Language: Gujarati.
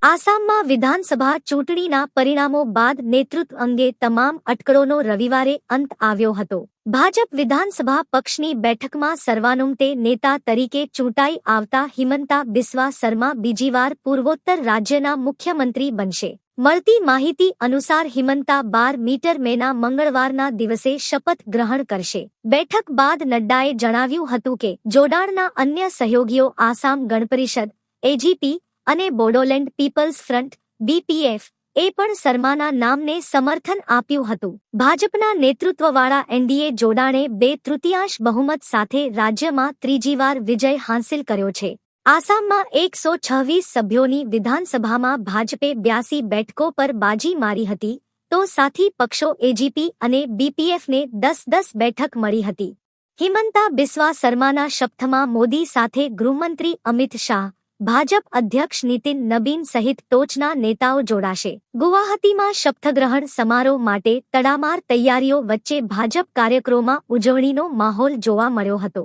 આસામમાં વિધાનસભા ચૂંટણીના પરિણામો બાદ નેતૃત્વ અંગે તમામ અટકળોનો રવિવારે અંત આવ્યો હતો. ભાજપ વિધાનસભા પક્ષની બેઠકમાં સર્વાનુમતે નેતા તરીકે ચૂંટાઈ આવતા હિમંતા બિસ્વા શર્મા બીજીવાર પૂર્વોત્તર રાજ્યના મુખ્યમંત્રી બનશે. મળતી માહિતી અનુસાર હિમંતા 12 મેના મંગળવારના દિવસે શપથ ગ્રહણ કરશે. બેઠક બાદ નડ્ડાએ જણાવ્યું હતું કે જોડાણના અન્ય સહયોગીઓ આસામ ગણ પરિષદ એજીપી અને બોડોલેન્ડ પીપલ્સ ફ્રન્ટ બીપીએફ એ પણ શર્માના નામને સમર્થન આપ્યું હતું. ભાજપના નેતૃત્વવાળા એનડીએ જોડાણે 2/3 બહુમત સાથે રાજ્યમાં ત્રીજીવાર વિજય હાંસિલ કર્યો છે. આસામમાં 126 સભ્યોની વિધાનસભામાં ભાજપે 82 બેઠકો પર બાજી મારી હતી, તો સાથી પક્ષો એજીપી અને બીપીએફને 10-10 બેઠક મળી હતી. હિમંતા બિસ્વા શર્માના શપથમાં મોદી સાથે ગૃહમંત્રી અમિત શાહ, ભાજપ અધ્યક્ષ નીતિન નબીન સહિત ટોચના નેતાઓ જોડાશે. ગુવાહાટીમાં શપથગ્રહણ સમારોહ માટે તડામાર તૈયારીઓ વચ્ચે ભાજપ કાર્યક્રમોમાં ઉજવણીનો માહોલ જોવા મળ્યો હતો.